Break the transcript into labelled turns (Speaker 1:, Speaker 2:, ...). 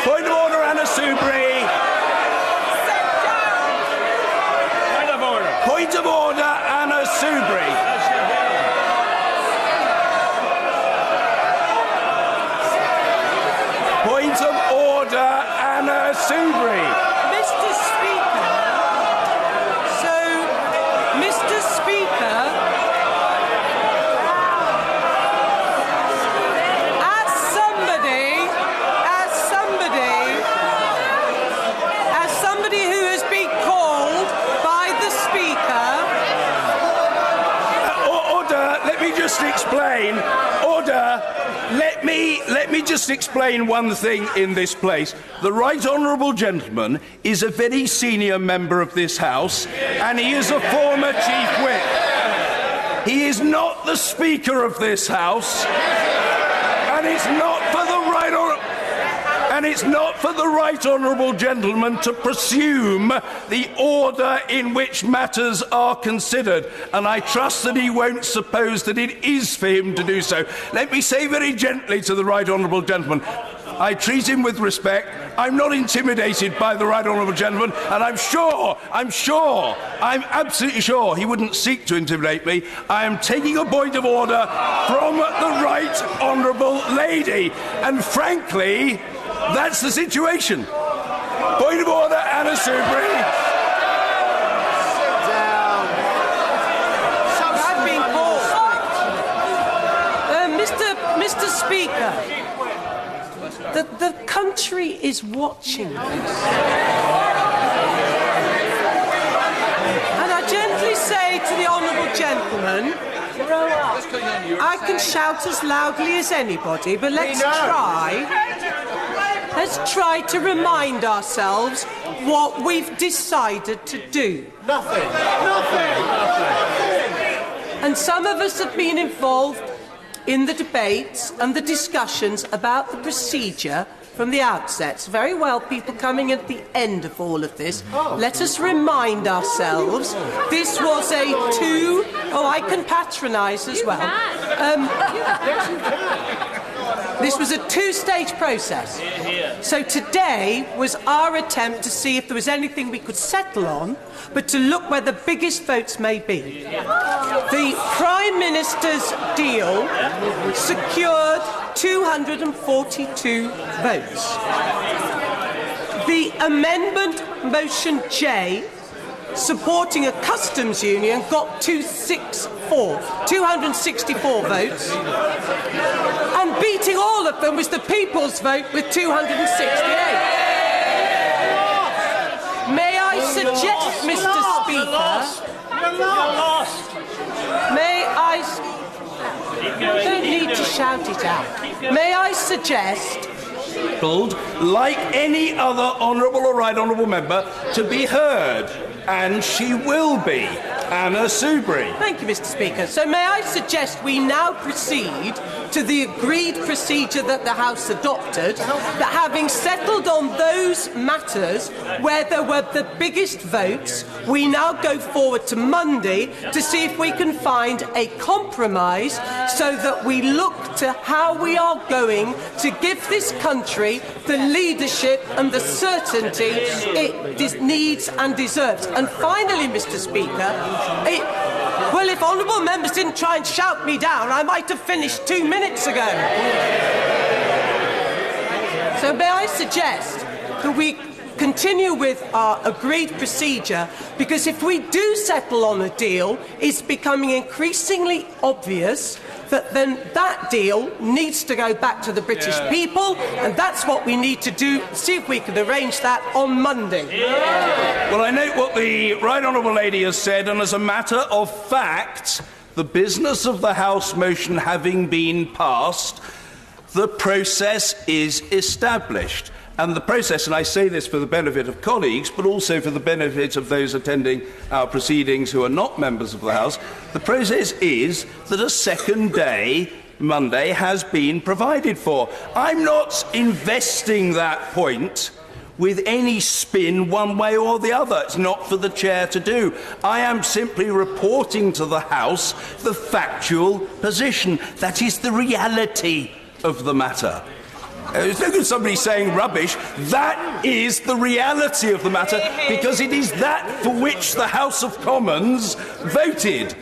Speaker 1: Point of order, Anna Soubry.
Speaker 2: Point of order.
Speaker 1: Point of order, Anna Soubry. Point of order, Anna Soubry.
Speaker 3: Mr. Speaker, Mr. Speaker, as somebody who has been called by the Speaker.
Speaker 1: Order, let me just explain. Order. Let me just explain one thing in this place. The Right Honourable Gentleman is a very senior member of this House, and he is a former Chief Whip. He is not the Speaker of this House, and it's not for the Right Honourable Gentleman to presume the order in which matters are considered, and I trust that he won't suppose that it is for him to do so. Let me say very gently to the Right Honourable Gentleman, I treat him with respect. I'm not intimidated by the Right Honourable Gentleman, and I'm absolutely sure he wouldn't seek to intimidate me. I am taking a point of order from the Right Honourable Lady, and frankly, that's the situation. Point of order, Anna Soubry.
Speaker 4: Sit down.
Speaker 3: I've been called. Mr. Speaker, the country is watching this. And I gently say to the honourable gentleman, grow up. I can shout as loudly as anybody, but let's try to remind ourselves what we've decided to do.
Speaker 4: Nothing.
Speaker 3: And some of us have been involved in the debates and the discussions about the procedure from the outset. It's very well people coming at the end of all of this. Let us remind ourselves this was a I can patronise as well. This was a two-stage process. So today was our attempt to see if there was anything we could settle on, but to look where the biggest votes may be. The Prime Minister's deal secured 242 votes. The amendment motion J, supporting a customs union, got 264 votes. And beating all of them was the People's Vote with 268. May I suggest, Mr. Speaker... May I... You don't need to shout it out. May I suggest...
Speaker 1: like any other honourable or right honourable member, to be heard, and she will be. Anna Soubry.
Speaker 3: Thank you, Mr. Speaker. So may I suggest we now proceed to the agreed procedure that the House adopted, that having settled on those matters where there were the biggest votes, we now go forward to Monday to see if we can find a compromise so that we look to how we are going to give this country the leadership and the certainty it needs and deserves. And finally, Mr. Speaker, well, if honourable members didn't try and shout me down, I might have finished 2 minutes ago. So may I suggest that we continue with our agreed procedure, because if we do settle on a deal, it's becoming increasingly obvious that then that deal needs to go back to the British people, and that's what we need to do. See if we can arrange that on Monday.
Speaker 1: Well, I note what the Right Honourable Lady has said, and as a matter of fact, the business of the House motion having been passed, the process is established. And the process, and I say this for the benefit of colleagues, but also for the benefit of those attending our proceedings who are not members of the House, the process is that a second day, Monday, has been provided for. I'm not investing that point with any spin one way or the other. It's not for the chair to do. I am simply reporting to the House the factual position. That is the reality of the matter. It's no good somebody saying rubbish. That is the reality of the matter, because it is that for which the House of Commons voted.